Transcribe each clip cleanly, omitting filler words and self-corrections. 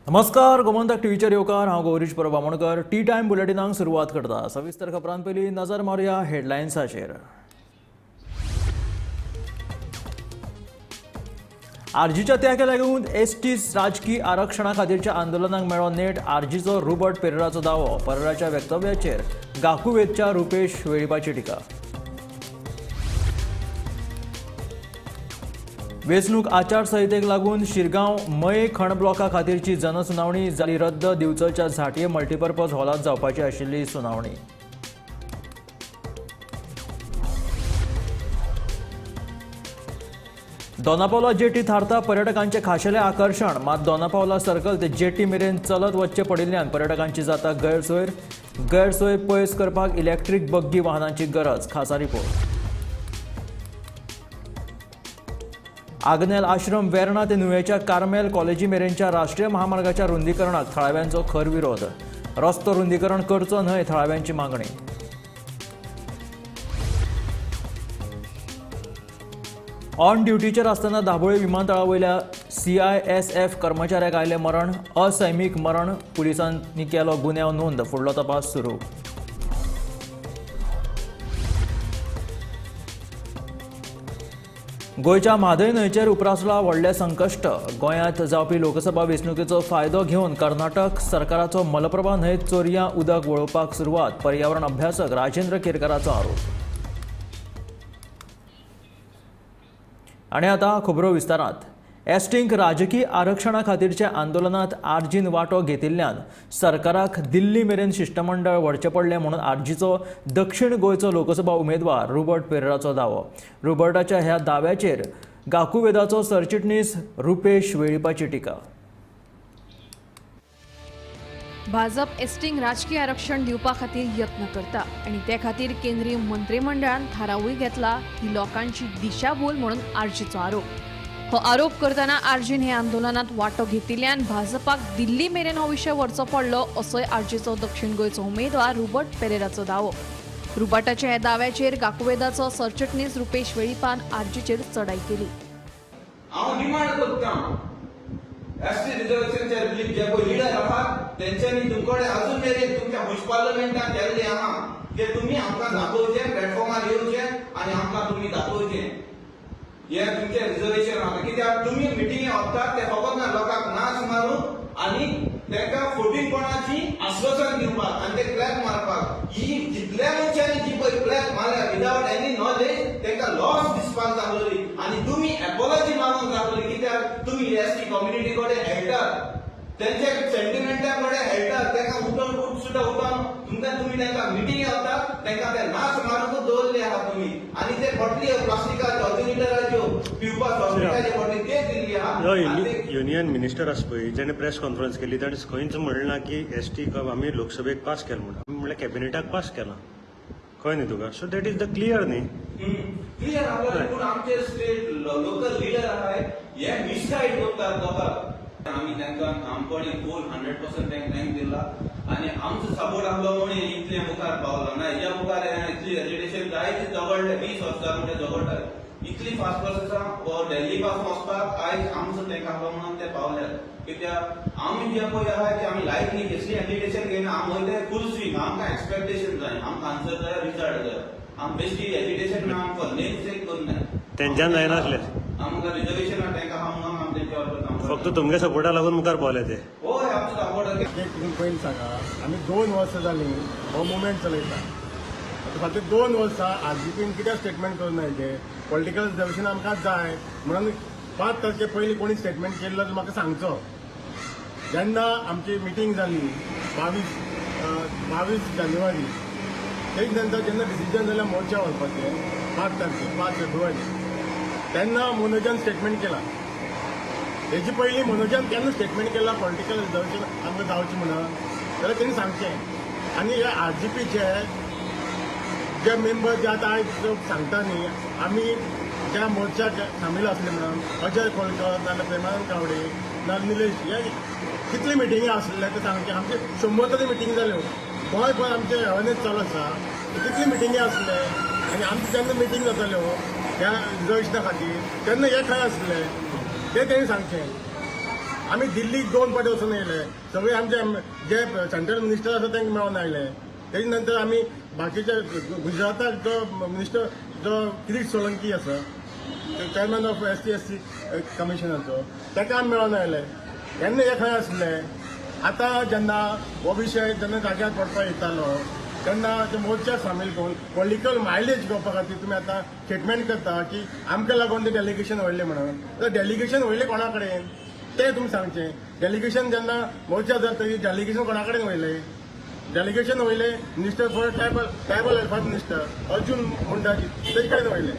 नमस्कार, गोमंतक टीव्हीचेर येवकार. हांव गौरीश परबामणकर. टी टायम बुलेटिनाक सुरवात करता. सविस्तर खबरां पयलीं नजर मारया हेडलायन्साचेर. आरजीच्या त्यागा लागून एसटी राजकीय आरक्षणा खातीरच्या आंदोलनाक मेळ्ळो नेट. आरजीचो रोबर्ट पेरेराचो दावो. पेरेराच्या वक्तव्याचेर गाकुवेदच्या रुपेश वेळीपाची टिका. वेंचणूक आचारसंहितेक लागून शिरगांव मये खण ब्लॉका खातीरची जनसुनावणी जाली रद्द. दिवचलच्या झाटये मल्टीपर्पज हॉलांत जावपाची आशिल्ली सुनावणी. दोनापावला जेटी थारता पर्यटकांचे खाशेले आकर्षण. मात दोनापावला सर्कल ते जेटी मेरेन चलत वचचे पडिल्ल्यान पर्यटकांची जाता गैरसोय पयस करपाक इलेक्ट्रीक बग्गी वाहनांची गरज. खासा रिपोर्ट. आग्नेल आश्रम वेर्णा ते नुयेच्या कार्मेल कॉलेजी मेरेनच्या राष्ट्रीय महामार्गाच्या रुंदीकरणाक थळाव्यांचो खर विरोध. रस्तो रुंदीकरण करचो न्हय, थळाव्यांची मागणी. ऑन ड्युटीचेर आसतना दाबोळे विमानतळावयल्या CISF कर्मचाऱ्याक आयलें मरण. असैमीक मरण. पुलिसांनी केलो गुन्यांव नोंद. फुडलो तपास सुरू. गोयच्या म्हादय न्हंयचेर उपरासला व्हडलें संकश्ट. गोंयांत जावपी लोकसभा वेंचणुकेचो फायदो घेवन कर्नाटक सरकाराचो मलप्रभा न्हंयत चोरयां उदक वळोवपाक सुरवात. पर्यावरण अभ्यासक राजेंद्र केरकाराचो आरोप. आनी आतां खबरो विस्तारांत. एसटींक राजकीय आरक्षणा खातीरच्या आंदोलनांत आरजीन वांटो घेतिल्ल्यान सरकाराक दिल्ली मेरेन शिश्टमंडळ व्हरचें पडलें म्हणून आरजीचो दक्षिण गोंयचो लोकसभा उमेदवार रोबर्ट पेरेराचो दावो. रोबर्टाच्या ह्या दाव्याचेर गाकुवेदाचो सरचिटणीस रुपेश वेळीपाची टिका. भाजप एसटींक राजकीय आरक्षण दिवपा खातीर यत्न करता आनी ते खातीर केंद्रीय मंत्रिमंडळान थारावूय घेतला ही लोकांची दिशाभूल म्हणून आरजीचो आरोप. हो आरोप करतना आरजीन हे आंदोलनात वांटो घेतिल्ल्यान भाजपाक दिल्ली मेरेन हो विशय व्हरचो पडलो असोय आरजीचो दक्षिण गोंयचो उमेदवार रोबर्ट पेरेराचो दावो. रोबर्टाच्या ह्या दाव्याचेर गाकुवेदाचो सरचिटणीस रुपेश वेळीपान आरजीचेर चडाई केली. हांव डिमांड करता एसटी रिजर्वेशनचे रिलीफ जे पळय लिडर आहात तेंच्यांनी तुमकडे अजून मेरेन तुमच्या मुन्सिपल पार्लमेंटात केल्ले आहा ते तुम्ही आमकां दाखोवचे, प्लॅटफॉर्मार येवचे आणि आमकां तुम्ही दाखोवचे हे तुमचे रिजर्वेशन आहा. कित्याक तुम्ही मिटिंगे वखतात ते फकत लोकांक नाच मारून आणि तांकां फोटींगपणाची आश्वासन दिवपाक आणि ते क्लॅप मारपाक. ही जितल्या मनशांनी जी पळय क्लॅप मारल्या विदाउट एनी नॉलेज तांकां लॉस दिसपाक लागलोली आणि तुम्ही एपॉलॉजी मागूंक लागलोली. कित्याक तुम्ही एसटी कम्युनिटी कडेन हेळटात, त्यांच्या सेंटिमेंटा कडेन हेळटात, तांकां उठून सुद्दां उठोवन तुम्ही तांकां मिटिंगे वतात तांकां ते नाच मारूंकूच दवरले आहात तुम्ही. आणि ते बॉटली प्लास्टिकाच्यो 2 लिटराच्यो पिवपाक सॉफ्टड्रिंकाचे बॉटली ते दिल्ली आहा. युनियन मिनिस्टर आसा पळय जेणे प्रेस कॉन्फरन्स केली ताणें खंयच म्हणलें ना की एसटी आमी लोकसभेक पास केला म्हणून. आमी म्हणलें कॅबिनेटाक पास केला. कळ्ळें न्ही तुका. So that is the clear न्ही. क्लियर आहा. पूण आमचे स्टेट लोकल लिडर आहाय हे मिसगायड करतात लोकांक. आमी तांकां आमपणी फूल 100% थँक दिला आणि आमचो सपोर्ट आसलो म्हणून इतले मुखार पावलो ना. हेच्या मुखार इतली एज्युकेशन जायते झगडले 20 वर्सां म्हणजे झगडटात. इतली फास्ट प्रोसेस आहा दिल्ली पासून वचपाक आयज आमचो टँक आसलो म्हणून ते पावल्यात. कित्याक आमी जे पळय आहा ते आमी लायटली कसली एज्युकेशन घेयना. आमी वयता फूल स्वींग. आमकां एक्सपेक्टेशन जाय, आमकां आन्सर जाय, रिजल्ट जाय. आमी बेश्टी एज्युकेशन आमकां नेम चेक करना. तेंच्यान जायनासलें. आमकां रिजर्वेशन टँक आहा म्हणून आमी तेंच्या बरोबर फक्त तुमगे सपोर्टा लागून मुखार पावले ते. होय आमचो सपोर्ट तुम्ही पयलीं सांगा. आमी 2 वर्सां जालीं हो मुवमेंट चलयता. आतां फाटलीं 2 वर्सां आरजीपीन कित्याक स्टेटमेंट करूं ना हेजें पॉलिटिकल रिजर्वेशन आमकां जाय म्हणून 5 तारखे पयलीं कोणी स्टेटमेंट केल्लो तो म्हाका सांगचो. जेन्ना आमची मिटींग जाली 22 जानेवारी तेच नंतर जेन्ना डिसिजन जालें मोर्चा व्हरपाचें 5 फेब्रुवारी तेन्ना मनोजान स्टेटमेंट केला. हेजी पयलीं मनोजान केन्ना स्टेटमेंट केला पॉलिटिकल रिजर्वेशन आमकां जावचें म्हणून जाल्यार तेणी सांगचें. आनी हे आरजीपीचे जे मेंबर जे आतां आयज सांगता न्ही आमी त्या मोर्चाक सामील आसले म्हणून अजय कोळकर नाजाल्यार प्रेमानंद गावडे नाजाल्यार निलेश हे कितले मिटिंगी आसले ते सांगचे. आमचे 100 तरी मिटिंग जाल्यो. गोंयभर आमचे अवेरनेस चालू आसा. कितले मिटिंगी आसले आनी आमचे जेन्ना मिटींग जाताल्यो ह्या रिजर्वेशना खातीर तेन्ना हे खंय आसले ते तेणी सांगचें. आमी दिल्लीक 2 फावटी वचून येयले, सगळे आमचे जे सेंट्रल मिनिस्टर आसा तांकां मेळून आयले. तेजे नंतर आमी बाकीचे गुजराताक जो मिनिस्टर जो किरीट सोलंकी आसा, चेअरमॅन ऑफ ST कमिशनाचो, ताका आमी मेळून आयले. केन्ना हे खंय आसले. आतां जेन्ना हो विशय जेन्ना जाग्यार पडपाक येतालो तेन्ना ते मोर्चाक सामील करून पॉलिटिकल मायलेज घेवपा खातीर तुमी आतां स्टेटमेंट करता की आमकां लागून ते डेलिगेशन व्हडलें म्हणून. तर डेलिगेशन व्हडलें कोणा कडेन तें तुमी सांगचें. डेलिगेशन जेन्ना मोर्चा जाता डेलिगेशन कोणा कडेन वयलें. डेलिगेशन वयलें minister for tribal welfare minister Arjun मुंडाजी तेजे कडेन वयलें.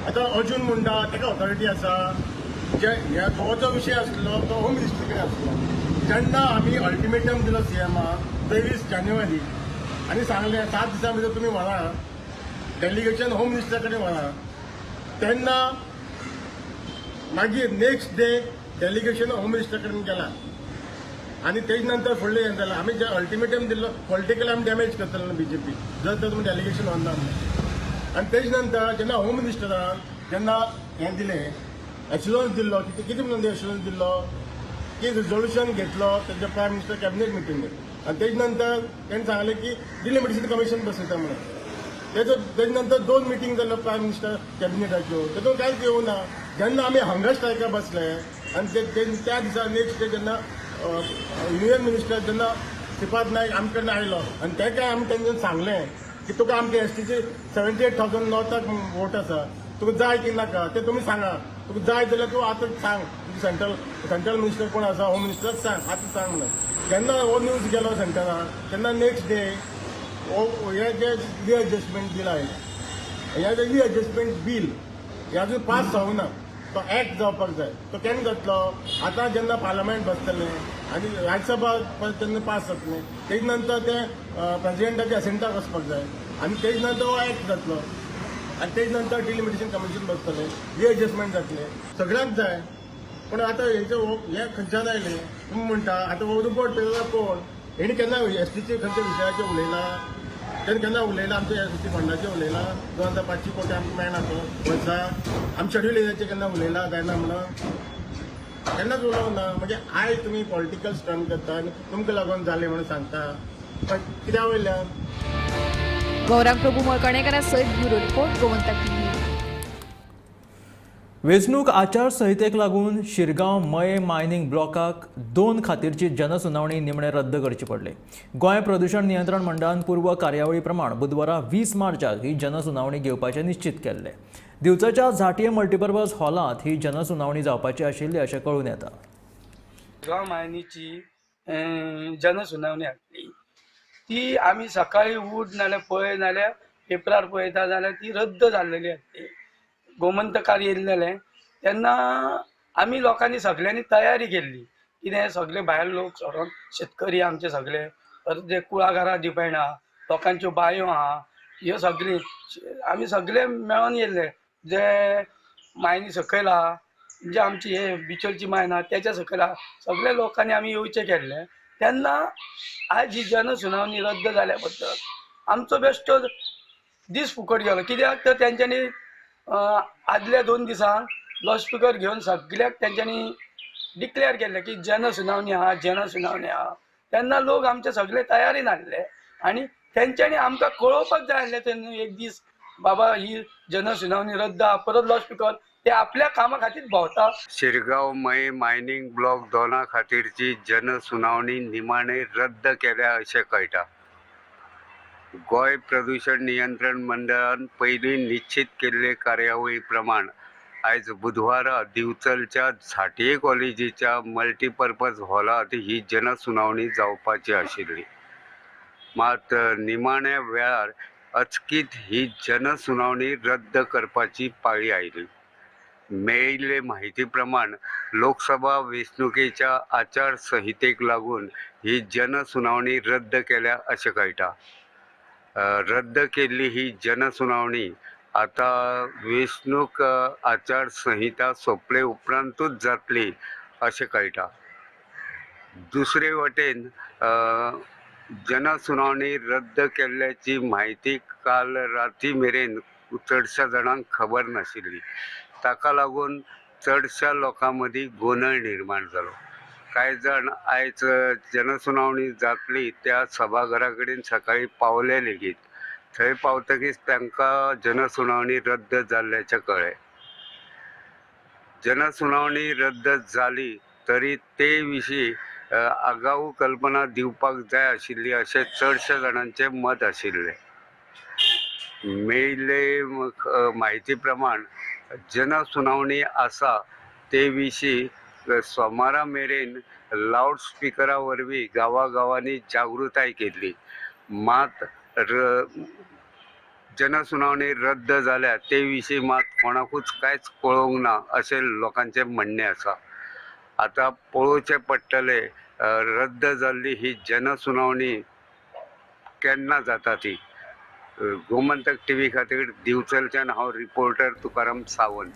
आतां अर्जुन मुंडा ताका ऑथॉरिटी आसा. हो जो विशय आसलो तो होम मिनिस्टर कडेन आसलो. जेन्ना आमी अल्टिमेटम दिलो CMाक 23 जानेवारी आनी सांगलें 7 दिसां भितर तुमी व्हरा डेलिगेशन होम मिनिस्टरा कडेन व्हरा, तेन्ना मागीर next day delegation home minister कडेन गेला आनी तेजे नंतर फुडलें हें जालें. आमी जे अल्टिमेटम दिल्लो पॉलिटिकल आमी डॅमेज करतलो BJP जर तर तुमी डेलिगेशन व्हरना म्हणून. आनी तेजे नंतर जेन्ना होम मिनिस्टरान जेन्ना हें दिलें एश्युरन्स दिल्लो कितें म्हणून एश्युरन्स दिल्लो की रिजोल्युशन घेतलो तेजे प्रायम मिनिस्टर कॅबिनेट मिटिंगेर आनी तेजे नंतर तेणें सांगलें की डिलिमिटेशन कमिशन बसयता म्हणून. तेजे नंतर 2 मिटींग जाल्यो प्रायम मिनिस्टर कॅबिनेटाच्यो, तेतून कांयच येवना. जेन्ना आमी हंगर स्ट्रायकार बसले आनी त्या दिसा नेक्स्ट डे जेन्ना युनियन मिनिस्टर जेन्ना श्रीपाद नायक आमचे कडेन आयलो आनी तेका आमी तेंच्यान सांगलें की तुका आमच्या STचे 78,000 नॉर्थाक वोट आसा, तुका जाय की नाका तें तुमी सांगा. तुका जाय जाल्यार तूं आतां सांग सेंट्रल मिनिस्टर कोण आसा होम मिनिस्टर सांग आतां सांग म्हणून. जेन्ना हो न्यूज गेलो सेंटराक तेन्ना नेक्स्ट डे हे जे रिएडजस्टमेंट बील आयलें, हे जे रिएडजस्टमेंट बील हे अजून पास जावना. तो एक्ट जावपाक जाय. तो केन्ना जातलो. आतां जेन्ना पार्लमेंट बसतलें आनी राज्यसभा तेन्ना पास जातलें तेजे नंतर तें प्रेसिडेंटाच्या असेंटाक वचपाक जाय आनी तेजे नंतर हो एक्ट जातलो आनी तेजे नंतर डिलिमिटेशन कमिशन बसतलें, रिएडजस्टमेंट जातलें. सगळ्यांक जाय. पूण आतां हे खंयच्यान आयलें तुमी म्हणटा. आतां हो रिपोर्ट पळयला कोण हेणी केन्ना STचे खंयच्या विशयाचेर उलयला. तेणें केन्ना उलयला आमच्या ST फंडाचेर उलयला 2,500 कोटी आमकां मेळना तो वर्सा. आमी शेड्यूल एरियाचेर केन्ना उलयला जायना म्हणून केन्नाच उलोवंक ना. म्हणजे आयज तुमी पॉलिटिकल स्टंट करता आनी तुमकां लागून जालें म्हणून सांगता. पण कित्या वयल्यान गौरांग प्रभू मळकणेकारा सयत ब्युरो रिपोर्ट गोमंतक TV. वेंचणूक आचारसंहितेक लागून शिरगांव मये मायनिंग ब्लॉकाक 2 खातीरची जनसुनावणी निमणे रद्द करची पडली. गोंय प्रदूषण नियंत्रण मंडळान पूर्व कार्यावळी प्रमाण बुधवारा 20 मार्चाक ही जनसुनावणी घेवपाचें निश्चित केल्लें. दिवचाच्या झांटये मल्टीपर्पज हॉलांत ही जनसुनावणी जावपाची आशिल्ली अशें कळून येता. शिरगांव मायनीची जनसुनावणी आसली ती आमी सकाळी उठ नाल्यार पळय नाल्यार पेपरार पळयता जाल्यार ती रद्द जाल्लेली आसली. गोमंतकार येयल्लें तेन्ना आमी लोकांनी सगळ्यांनी तयारी केल्ली. कितें सगळे भायर लोक सोडून शेतकरी आमचे सगळे परत जे कुळागरां डिपेंड आहा, लोकांच्यो बांयो आहा, ह्यो सगळी आमी सगळे मेळोन येयल्ले. जे मायनी सकयल आहा जे आमची हे बिचोलची मायन आहा त्याच्या सकयल आहा सगळे लोकांनी आमी येवचें केल्लें. तेन्ना आयज ही जनसुनावणी रद्द जाल्या बद्दल आमचो बेश्टो दीस फुकट गेलो. कित्याक तर तेंच्यांनी आदल्या 2 दिसांक लावडस्पीकर घेवन सगळ्याक तेंच्यांनी डिक्लेअर केल्लें की जनसुनावणी आहा. तेन्ना लोक आमचे सगळे तयारीन आसले आनी तेंच्यांनी आमकां कळोवपाक जाय आसलें तेन्ना एक दीस बाबा ही जनसुनावणी रद्द आहा. परत लावडस्पीकर ते आपल्या कामा खातीर भोंवता. शिरगांव मये मायनिंग ब्लॉक 2 खातीरची जनसुनावणी निमाणे रद्द केल्या अशें कळटा. गोंय प्रदूषण नियंत्रण मंडळान पयलीं निश्चित केल्ले कार्यावळी प्रमाण आयज बुधवारा दिवचलच्या झांटये कॉलेजीच्या मल्टीपर्पज हॉलांत ही जनसुनावणी जावपाची आशिल्ली. मात निमाण्या वेळार अचकीत ही जनसुनावणी रद्द करपाची पाळी आयली. मेळिल्ले म्हायती प्रमाण लोकसभा वेंचणुकेच्या आचारसंहितेक लागून ही जनसुनावणी रद्द केल्या अशें कळटा. रद्द केल्ली ही जनसुनावणी आता वेंचणूक आचारसंहिता सोंपले उपरांतूच जातली अशें कळटा. दुसरे वटेन जनसुनावणी रद्द केल्ल्याची म्हायती काल राती मेरेन चडशा जाणांक खबर नाशिल्ली. ताका लागून चडशा लोकांमदी गोंधळ निर्माण जालो. कांय जाण आयज जनसुनावणी जातली त्या सभाघरा कडेन सकाळी पावले लेगीत. थंय पावतकीच तांकां जनसुनावणी रद्द जाल्ल्याचें कळ्ळें. जनसुनावणी रद्द जाली तरी ते विशीं आगाऊ कल्पना दिवपाक जाय आशिल्ली अशें चडशा जाणांचें मत आशिल्लें. मेळिल्ले म्हायती प्रमाण जनसुनावणी आसा ते विशीं सोमारा मेरेन लावड स्पिकरा वरवीं गांवांनी जागृताय केल्ली. मात जनसुनावणी रद्द जाल्या ते विशीं मात कोणाकूच कांयच कळोवंक ना अशें लोकांचें म्हणणें आसा. आतां पळोवचें पडटलें रद्द जाल्ली ही जनसुनावणी केन्ना जाता ती. गोमंतक टीव्ही खातीर दिवचलच्यान हांव रिपोर्टर तुकाराम सावंत.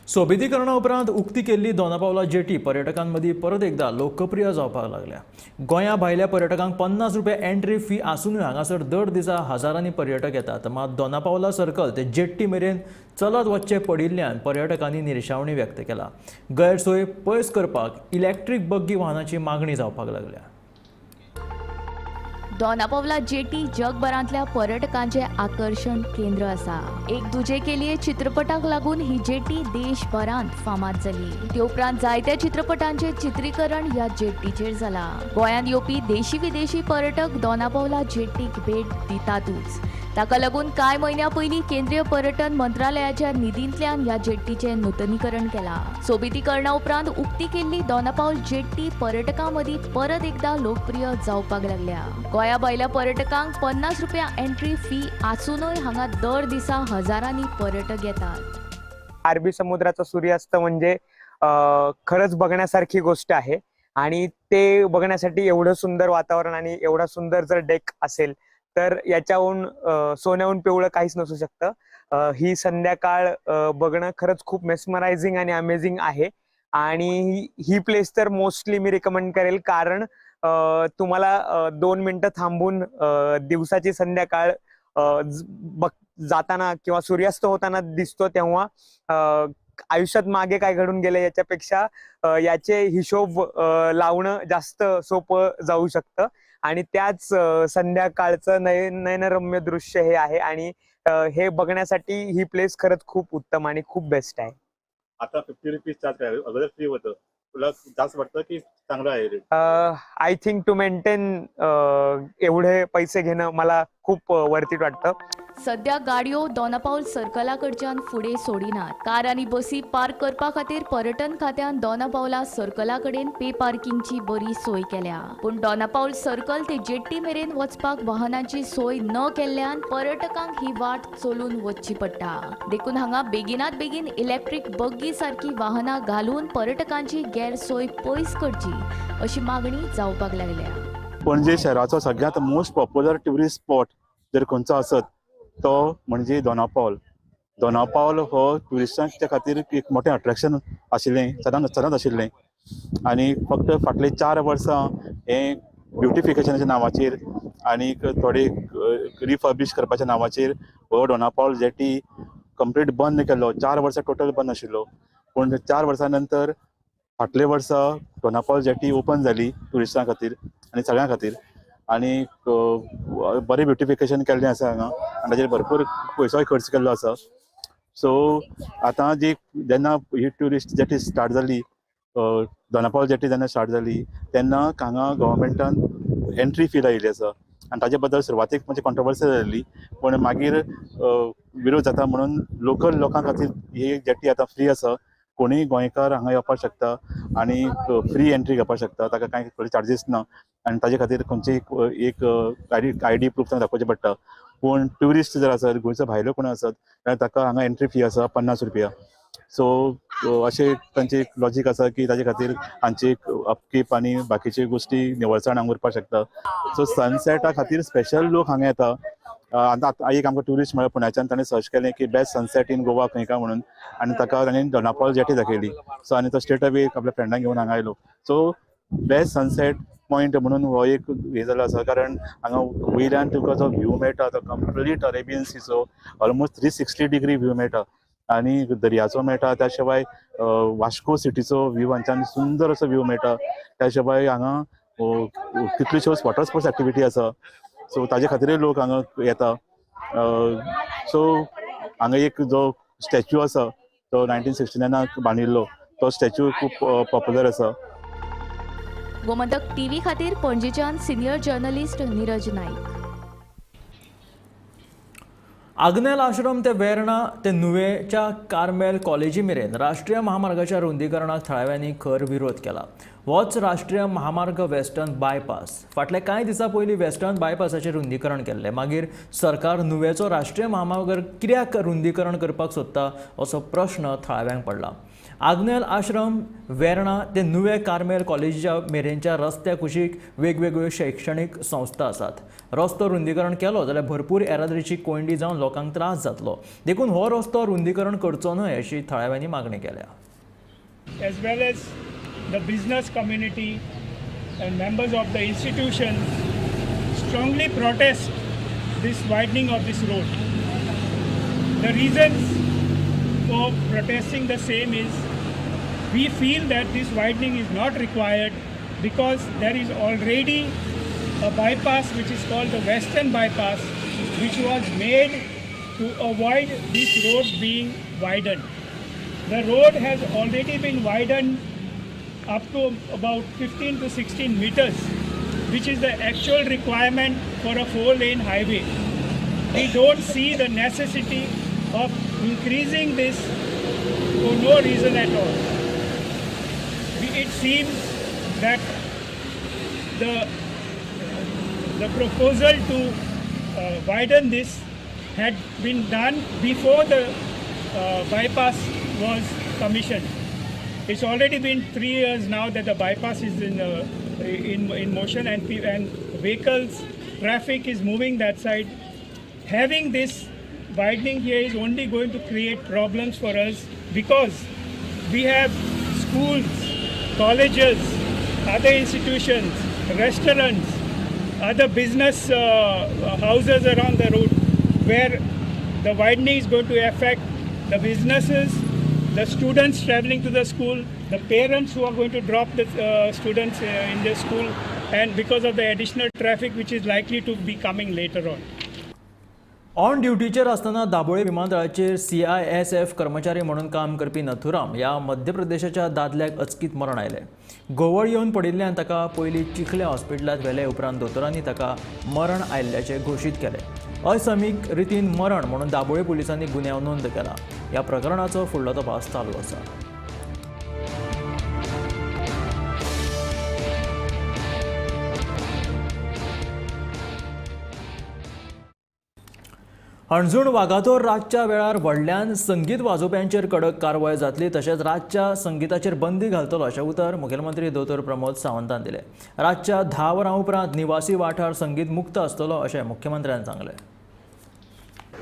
सोबितीकरणा उपरांत उक्ती केल्ली दोनापावला जेटी पर्यटकांमदीं परत एकदा लोकप्रिय जावपाक लागल्या. गोंया भायल्या पर्यटकांक 50 रुपया एंट्री फी आसूनय हांगासर दर दिसा हजारांनी पर्यटक येतात. मात दोनापावला सर्कल ते जेट्टी मेरेन चलत वचचें पडिल्ल्यान पर्यटकांनी निरशावणी व्यक्त केला. गैरसोय पयस करपाक इलेक्ट्रीक बग्गी वाहनाची मागणी जावपाक लागल्या. दोनापावला जेटी जगभरांतल्या पर्यटकांचे आकर्षण केंद्र आसा. एक दुजे के लिए चित्रपटाक लागून ही जेटी देशभरांत फामाद जाली. ते उपरांत जायत्या चित्रपटांचे चित्रीकरण ह्या जेट्टीचेर जाला. गोंयांत येवपी देशी विदेशी पर्यटक दोनापावला जेट्टीक भेट दितातूच. ताका लागून कांय म्हयन्या पयलीं केंद्रीय पर्यटन मंत्रालयाच्या निधींतल्यान ह्या जेट्टीचें नूतनीकरण केलां. सोबितीकरणा उपरांत उक्ती केल्ली दोनापावल जेट्टी पर्यटकां मदीं परत एकदा लोकप्रिय जावपाक लागल्या. गोंया भायल्या पर्यटकांक 50 रुपया एंट्री फी आसूनय हांगा दर दिसा हजारांनी पर्यटक येतात. अरबी समुद्राचा सूर्यास्त म्हणजे खरंच बघण्यासारखी गोष्ट आहे आणि ते बघण्यासाठी एवढं सुंदर वातावरण आणि एवढा सुंदर जर डेक असेल तर याच्याहून सोन्याहून पिवळं काहीच नसू शकतं. ही संध्याकाळ बघणं खरंच खूप मेस्मरायझिंग आणि अमेझिंग आहे आणि ही प्लेस तर मोस्टली मी रिकमेंड करेल कारण तुम्हाला 2 मिनिटं थांबून दिवसाची संध्याकाळ जाताना किंवा सूर्यास्त होताना दिसतो तेव्हा आयुष्यात मागे काय घडून गेलं याच्यापेक्षा याचे हिशोब लावणं जास्त सोपं जाऊ शकतं आणि त्याच संध्याकाळचं नयनरम्य दृश्य हे आहे आणि हे बघण्यासाठी ही प्लेस खरंच खूप उत्तम आणि खूप बेस्ट आहे. आता 50 रुपीज चार्ज करायला अगोदर फ्री होतं. तुला जास्त वाटतं की चांगलं आहे rate? I think to maintain एवढे पैसे घेणं मला खूप वरती वाटतं. सध्या गाडयो दोनापावल सर्कला कडच्यान फुडें सोडिनात. कार आनी बसी पार्क करपा खातीर पर्यटन खात्यान दोनापावला सर्कला कडेन पे पार्किंगची बरी सोय केल्या. पूण दोनापावल सर्कल ते जेट्टी मेरेन वचपाक वाहनांची सोय न केल्ल्यान पर्यटकांक ही वाट चलून वचची पडटा. देखून हांगा बेगिनात बेगीन इलेक्ट्रीक बग्गी सारखी वाहनां घालून पर्यटकांची गैरसोय पयस करची अशी मागणी जावपाक लागल्या. पणजे शहराचो सगळ्यांत मोस्ट पॉप्युलर ट्युरिस्ट स्पॉट जर खंयचो आसत तो म्हणजे दोनापावल. दोनापावल हो ट्युरिस्टांच्या खातीर एक मोठें अट्रॅक्शन आशिल्लें, सदांच आशिल्लें आनी फक्त फाटले 4 वर्सां हें ब्युटिफिकेशनाच्या नांवाचेर आनी थोडे रिफर्बिश करपाच्या नांवाचेर हो दोनापावल जेटी कंप्लीट बंद केल्लो. 4 वर्सां टोटल बंद आशिल्लो पूण 4 वर्सां नंतर फाटले वर्सा दोनापावल जेटी ओपन जाली ट्युरिस्टां खातीर आनी सगळ्यां खातीर आनी बरें ब्युटिफिकेशन केल्लें आसा हांगा आनी ताचेर भरपूर पयसोय खर्च केल्लो आसा. सो आतां जेन्ना ही ट्युरिस्ट जेटी स्टार्ट जाली दोनापावल जेटी जेन्ना स्टार्ट जाली तेन्ना हांगा गव्हर्मेंटान एंट्री फी लायिल्ली आसा आनी ताजे बद्दल सुरवातेक म्हणजे कॉन्ट्रोवर्सी जाल्ली पूण मागीर विरोध जाता म्हणून लोकल लोकां खातीर ही जेटी आतां फ्री आसा. कोणीय गोंयकार हांगा येवपाक शकता आनी फ्री एंट्री घेवपाक शकता. ताका कांय थोडे चार्जीस ना आनी ताजे खातीर खंयचीय एक आयडी प्रूफ दाखोवचें पडटा. पूण ट्युरिस्ट जर आसत गोंयचो भायलो कोण आसत जाल्यार ताका हांगा एंट्री फी आसा 50 रुपया. सो अशें तांचें लॉजीक आसा की ताजे खातीर हांची अपकीप आनी बाकीच्यो गोश्टी निवळसाण हांगा उरपाक शकता. सो सनसेटा खातीर स्पेशल लोक हांगा येता. आतां एक आमकां ट्युरिस्ट म्हळ्यार पुण्याच्यान ताणें सर्च केलें की बेस्ट सनसेट इन गोवा खंय काय म्हणून आनी ताका ताणें दोनापावल जेटी दाखयली. सो आनी तो स्ट्रेट अवे आपल्या फ्रेंडांक घेवन हांगा आयलो. सो बेस्ट सनसेट पॉयंट म्हणून हो एक हे जालो आसा कारण हांगा वयल्यान तुका जो व्यू मेळटा तो कंप्लीट अरेबियन सीचो ऑलमोस्ट 360 डिग्री व्यू मेळटा आनी दर्याचो मेळटा. त्या शिवाय वास्को सिटीचो व्यू हांच्यान सुंदर असो व्यू मेळटा. त्या शिवाय हांगा कितल्योश्योच वॉटर स्पोर्ट्स एक्टिविटी आसा, सो ताजे खातीरय लोक हांगा येता. सो हांगा एक जो स्टॅच्यू आसा तो 1969 बांदिल्लो, तो स्टॅच्यू खूब पॉप्युलर आसा. गोमंतक टीव्ही खातीर पणजेच्यान सिनियर जर्नलिस्ट नीरज नाईक. आग्नेल आश्रम ते वेर्णा ते नुवेच्या कार्मेल कॉलेजी मेरेन राष्ट्रीय महामार्गाच्या रुंदीकरणाक थळाव्यांनी खर विरोध केला. होच राष्ट्रीय महामार्ग वेस्टर्न बायपास. फाटले कांय दिसां पयलीं वेस्टर्न बायपासाचें रुंदीकरण केल्लें. मागीर सरकार नुवेचो राष्ट्रीय महामार्ग कित्याक रुंदीकरण करपाक सोदता असो प्रश्न थळाव्यांक पडला. आग्नेल आश्रम वेर्णा ते नुवे कार्मेल कॉलेजीच्या मेरेनच्या रस्त्या कुशीक वेगवेगळ्यो शैक्षणीक संस्था आसात. रस्तो रुंदीकरण केलो जाल्यार भरपूर येरादारीची कोंडी जावन लोकांक त्रास जातलो. देखून हो रस्तो रुंदीकरण करचो न्हय अशी थळाव्यांनी मागणी केल्या. As well as the business community and members of the institutions strongly protest this widening of this road. The reasons for protesting the same is we feel that this widening is not required because there is already a bypass which is called the Western Bypass, which was made to avoid this road being widened. The road has already been widened up to about 15 to 16 meters, which is the actual requirement for a 4-lane highway. We don't see the necessity of increasing this for no reason at all. It seems that the proposal to widen this had been done before the bypass was commissioned. It's already been 3 years now that the bypass is in motion, and vehicles, traffic is moving that side. Having this widening here is only going to create problems for us because we have schools, colleges, other institutions, restaurants, other business houses around the road where the widening is going to affect the businesses, the students traveling to the school, the parents who are going to drop the students in the school, and because of the additional traffic which is likely to be coming later on. On ड्युटीचेर आसतना Dabolim विमानतळाचेर CISF कर्मचारी म्हणून काम करपी नथुराम ह्या मध्य प्रदेशाच्या दादल्याक अचकीत मरण आयलें. घुंवळ येवन पडिल्ल्यान ताका पयलीं चिखले हॉस्पिटलांत व्हेले. उपरांत दोतोरांनी ताका मरण आयिल्ल्याचें घोशीत केलें. असमीक रितीन मरण म्हणून दाबोळे पुलिसांनी गुन्यांव नोंद केला. ह्या प्रकरणाचो फुडलो तपास चालू आसा. हणजूण वागातोर रातच्या वेळार व्हडल्यान संगीत वाजोवप्यांचेर कडक कारवाय जातली. तशेंच रातच्या संगीताचेर बंदी घालतलो अशें उतर मुखेलमंत्री दोतोर प्रमोद सावंतान दिलें. रातच्या 10 वरां उपरांत निवासी वाठार संगीत मुक्त आसतलो अशें मुख्यमंत्र्यान सांगलें.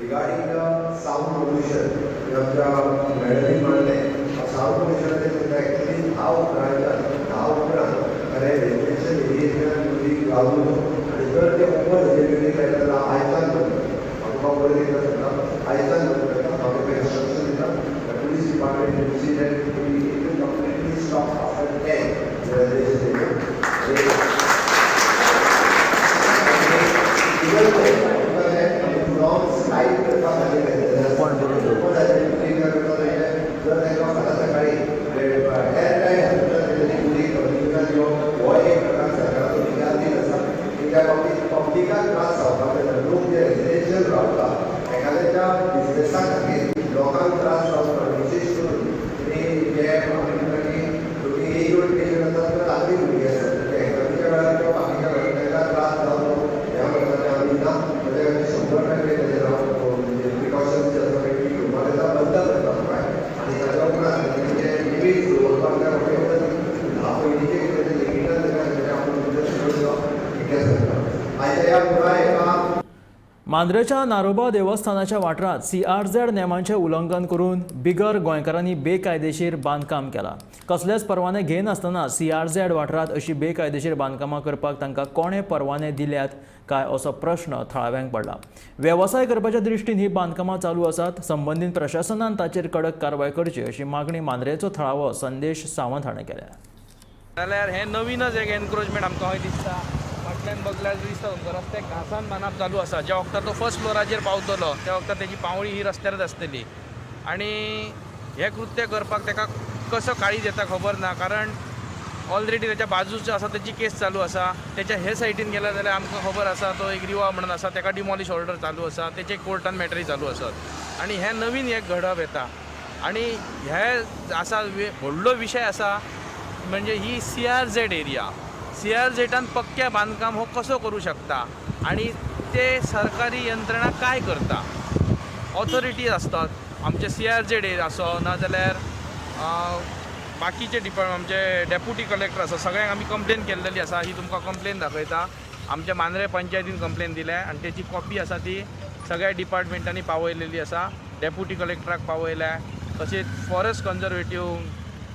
Regarding the sound pollution, मॅडमी म्हणलें साऊंड पोल्युशनाचेर एक्चुअली हांव रेजिडेन्शियल एरियेंतल्यान रावलो आनी जर ते ओपन एरियेंत लायता जाल्यार आयसान म्हाका बरें दिता सुद्दां आयसान म्हाका इंस्ट्रक्शन दिता police department incident completely stop after 10 मांद्रेच्या नारोबा देवस्थानाच्या वाठारात CRZ नेमांचें उल्लंघन करून बिगर गोंयकारांनी बेकायदेशीर बांदकाम केलां. कसलेच परवाने घेनासतना CRZ वाठारात अशी बेकायदेशीर बांदकामां करपाक तांकां कोणे परवाने दिल्यात काय असो प्रश्न थळाव्यांक पडला. वेवसाय करपाच्या दृश्टीन ही बांदकामां चालू आसात. संबंदीत प्रशासनान ताचेर कडक कारवाय करची अशी मागणी मांद्रेचो थळावो संदेश सावंत हाणें केल्या. जाल्यार हें नवीनच एक एनक्रोचमेंट आमकां खंय दिसता. फाटल्यान बगल्यार दिसता तुमकां रस्ते घासान बांदप चालू आसा. ज्या वक्तार तो फर्स्ट फ्लोराचेर पावतलो त्या वक्तार तेजी पावळी ही रस्त्यारच आसतली आनी हें कृत्य करपाक ताका कसो काळीज येता खबर ना. कारण ऑलरेडी त्याच्या बाजूचो आसा तेची केस चालू आसा. तेच्या हे सायडीन गेल्यार जाल्यार आमकां खबर आसा तो एक रिवा म्हणून आसा ताका डिमॉलिश ऑर्डर चालू आसा. तेचे कोर्टान मॅटरी चालू आसात आनी हें नवीन एक घडप येता आनी हे आसा व्हडलो विशय आसा म्हणजे ही CRZ एरिया. CRZान पक्क्या बांदकाम हो कसो करूं शकता आनी ते सरकारी यंत्रणा काय करता. ऑथॉरिटीज आसतात आमचे CRZ एरिया आसो नाजाल्यार बाकीचे डिपार्टमेंट आमचे डेप्युटी कलेक्टर आसा सगळ्यांक आमी कंप्लेन केल्लेली आसा. ही तुमकां कंप्लेन दाखयता. आमच्या मांद्रे पंचायतीन कंप्लेन दिल्या आनी तेची कॉपी आसा ती सगळ्या डिपार्टमेंटांनी पावयलेली आसा. डेप्युटी कलेक्टराक पावयल्या तशेंच फॉरेस्ट कन्जर्वेटीव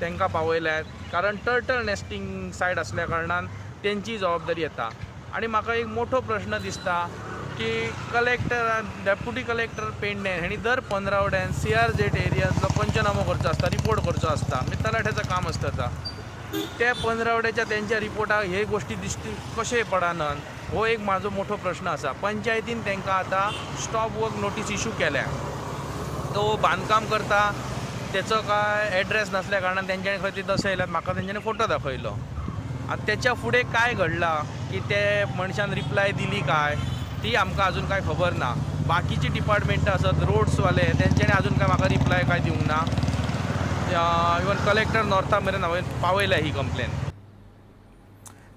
तांकां पावयल्यात. कारण टर्टल नेस्टिंग सायट असल्या कारणान तेंची जबाबदारी येता. आनी म्हाका एक मोठो प्रश्न दिसता की कलेक्टर डेप्युटी कलेक्टर पेडणे हांणी दर 15 वड्यान CRZ एरियाचो पंचनामो करचो आसता, रिपोर्ट करचो आसता. म्हणजे तलाट्याचं काम आसता. त्या 15 वड्याच्या तेंच्या रिपोर्टाक हे गोष्टी दिश्टी कशें पडनात हो एक म्हाजो मोठो प्रश्न आसा. पंचायतीन तांकां आतां स्टॉप वर्क नोटीस इशू केल्या. तो बांदकाम करता तेचो काय एड्रेस नासल्या कारणान तेंच्यांनी खंय ती दसयल्यात. म्हाका तेंच्यांनी फोटो दाखयलो. आतां तेच्या फुडें काय घडलां की ते मनशान रिप्लाय दिली काय ती आमकां अजून काय खबर ना. बाकीची डिपार्टमेंटां आसात रोड्सवाले तेंच्यांनी अजून काय म्हाका रिप्लाय काय दिवंक ना. इवन कलेक्टर नॉर्था मेरेन हांवें पावयल्या ही कंप्लेन.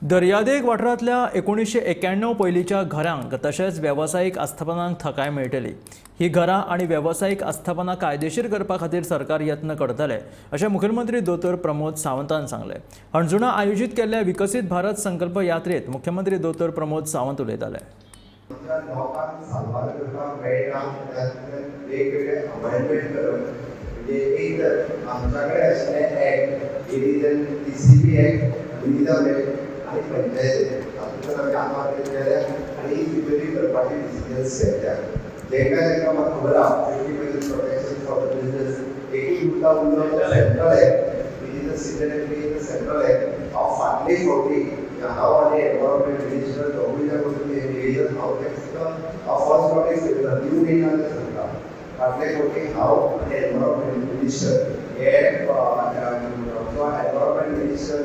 दर्यादेग वाठारांतल्या 1991 पयलींच्या घरांक तशेंच वेवसायीक आस्थापनांक थकाय मेळटली. ही घरां आनी वेवसायीक आस्थापनां कायदेशीर करपा खातीर सरकार यत्न करतले अशें मुखेलमंत्री दोतोर प्रमोद सावंतान सांगलें. हणजुणा आयोजीत केल्ल्या विकसीत भारत संकल्प यात्रेत मुख्यमंत्री दोतोर प्रमोद सावंत उलयताले. लोकांक सांबाळ करपाक मेळटा वेगवेगळे अमेंडमेंट करप. म्हणजे एक तर आमच्या कडेन आशिल्लें act division TCP act division act आनी पंचायत हातूंतल्यान आमी आत्महत्या केल्या आनी ही रिपेरी करपाची डिसिजन्स घेतल्या. जेंका म्हाका खबर आहा independent protection for the business एकूच मुद्दा उरलो तो central act which is the signatory in the central act. हांव फाटली फावटी हांव आनी एनवायरमेंट मिनिस्टर दोगूय वचून डिव्हिजन हांव फर्स्ट नोटीस घेतला न्यू डेटान सांगता. फाटले फावटी हांव आनी एनवायरमेंट मिनिस्टर हे एनवायरमेंट मिनिस्टर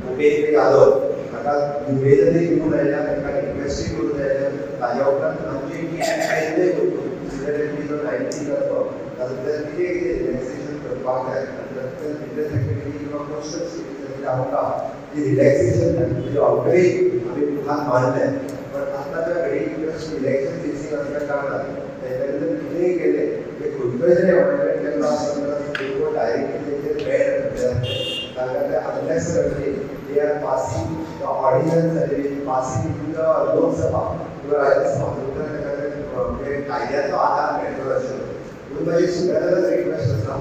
उपेंद्र यादव हाका निवेदनय दिवून आयल्या ताका रिक्वेस्टूय करून आयल्या. ताज्या उपरांत आमची कायदे सिग्नेटरी जो 90 जातो तातूंतल्यान कितें कितें रिलॅक्सेशन करपाक जाय तातूंतल्यान बिजनेस एक्टिविटी किंवा कन्स्ट्रक्शन आमकां ती रिलॅक्सेशन म्हणजे ऑलरेडी आमी मुखार मारले. पण आतांच्या घडीक इलेक्शन फेसींग आसल्या कारणान तेजे कितेंय केलें ते खंयचोय जरी अमेंडमेंट केल्लो आसतना डायरेक्टली तेचेर बॅन ताका ते unnecessary they are passing the ordinance and passing to the Lok Sabha किंवा राज्यसभा म्हणजे कायद्याचो आधार मेळटलो अशें. म्हणून माझी सगळ्यांनाच रिक्वेस्ट आसा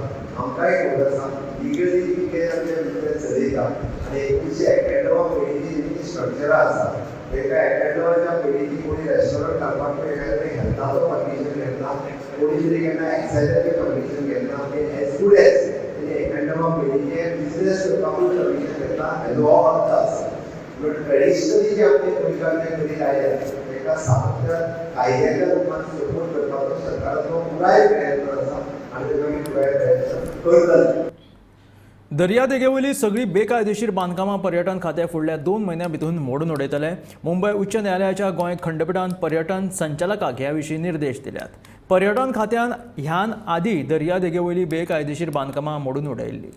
आमकांय खबर आसा लिगली कितें आमचे भितर चलयता आनी 1991 पयलींची जी स्ट्रक्चरां आसा तेका 91च्या पयलींची कोणी रेस्टॉरंट घालपाक एखाद्या तरी हेल्थाचो परमिशन घेतला कोणी तरी केन्ना एक्सायजाचें परमिशन घेतला आनी एज गुड एज 91 पयलींचे बिजनेस करपाकूय परमिशन घेतला हेजो अर्थ आसा. बट ट्रेडिशनली जे आमचे गोंयकारचे करीत आयल्या तेका सामक्या कायद्याच्या रुपान सपोर्ट करपाचो सरकाराचो पुराय प्रयत्न आसा आनी तेका आमी पुराय प्रयत्न करतले. दर्यादेगेवयली सगळी बेकायदेशीर बांदकामां पर्यटन खातें फुडल्या 2 म्हयन्यां भितर मोडून उडयतले. मुंबय उच्च न्यायालयाच्या गोंय खंडपीठान पर्यटन संचालकाक ह्या विशीं निर्देश दिल्यात. पर्यटन खात्यान ह्यान आदीं दर्यादेगेवयली बेकायदेशीर बांदकामां मोडून उडयल्ली.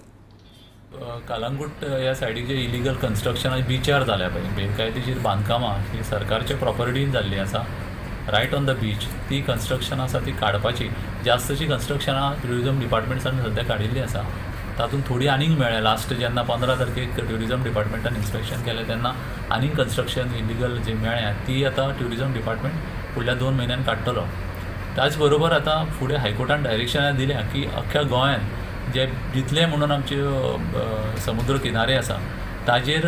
कालांगूट ह्या सायडीक जे इलिगल कन्स्ट्रक्शन बिचार जाल्या पळय बेकायदेशीर बांदकामां ही सरकारच्या प्रॉपर्टीन जाल्ली आसा रायट ऑन द बीच. ती कन्स्ट्रक्शन आसा ती काडपाची. जास्तशी कन्स्ट्रक्शनां ट्युरिजम डिपार्टमेंटान सद्या काडिल्ली आसा. तातूंत थोडी आनीक मेळ्ळें. लास्ट जेन्ना 15 तारखेक ट्युरिजम डिपार्टमेंटान इन्स्पेक्शन केलें तेन्ना आनीक कन्स्ट्रक्शन इलिगल जी मेळ्ळ्या ती आतां ट्युरिजम डिपार्टमेंट फुडल्या 2 म्हयन्यान काडटलो. त्याच बरोबर आता फुडें हायकोर्टान डायरेक्शनां दिल्या की अख्ख्या गोंयान जे जितले म्हणून आमचे समुद्र किनारे आसा ताजेर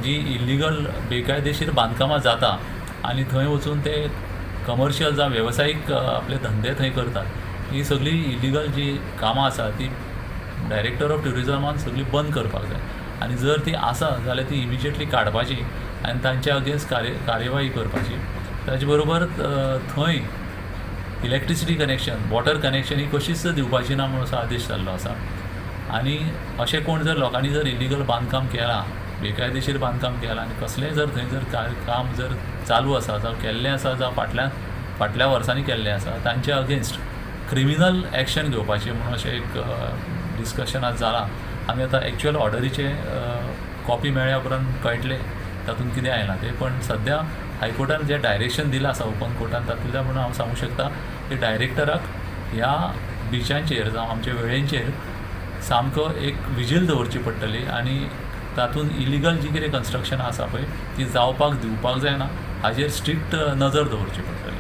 जी इल्लिगल बेकायदेशीर बांदकामां जाता आनी थंय वचून ते कमर्शियल जावं वेवसायीक आपले धंदे थंय करतात, ही सगळी इल्लिगल जी कामां आसा ती डायरेक्टर ऑफ ट्युरिजमान सगळी बंद करपाक जाय. आनी जर ती आसा जाल्यार ती इमिजिएटली काडपाची आनी तांच्या अगेन्स्ट कार्यवाही करपाची. ताचे बरोबर थंय इलेक्ट्रिसिटी कनेक्शन, वॉटर कनेक्शन ही कशीच दिवपाची ना म्हणून असो आदेश जाल्लो आसा. आनी अशें कोण जर लोकांनी जर इल्लिगल बांदकाम केलां, बेकायदेशीर बांदकाम केलां आनी कसलेंय जर थंय जर काम जर चालू आसा जावं केल्लें आसा जावं फाटल्या वर्सांनी केल्लें आसा तांच्या अगेन्स्ट क्रिमिनल एक्शन घेवपाची म्हणून अशें एक डिस्कशन आज जालां. आमी आतां एक्चुअल ऑर्डरीचे कॉपी मेळ्ळ्या उपरांत कळटलें तातूंत कितें आयलां तें. पण सद्या हायकोर्टान जें डायरेक्शन दिलां आसा ओपन कोर्टान तातूंतल्यान म्हणून हांव सांगूं शकता की डायरेक्टराक ह्या बिचांचेर जावं आमच्या वेळेंचेर सामको एक विजील दवरची पडटली आनी तातूंत इलिगल जी कितें कन्स्ट्रक्शनां आसा पळय ती जावपाक दिवपाक जायना हाजेर स्ट्रिक्ट नजर दवरची पडटली.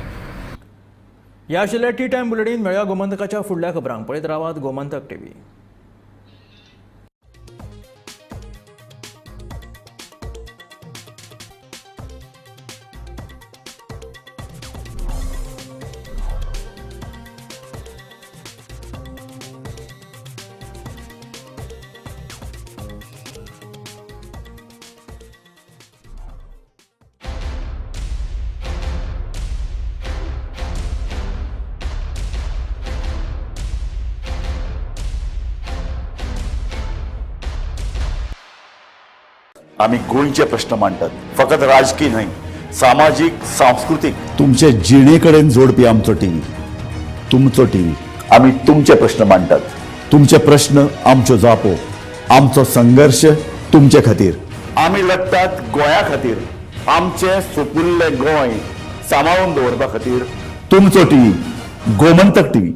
ह्या आशिल्ल्या टी टायम बुलेटीन. मेळ्या गोमंतकाच्या फुडल्या खबरांक. पळयत रावात गोमंतक TV. आम्ही गोंयचे प्रश्न मांडटात, फकत राजकीय न्हय, सामाजीक सांस्कृतिक. तुमचे जिणेकडेन जोडपी आमचो टीव्ही, तुमचो टीव्ही. आम्ही तुमचे प्रश्न मांडटात. तुमचे प्रश्न आमच्यो जापो, आमचो संघर्ष तुमचे खातीर. आम्ही लढतात गोंया खातीर, आमचे सोपुल्ले गोंय सांबाळून दवरपा खातीर. तुमचो टीव्ही, गोमंतक टीव्ही.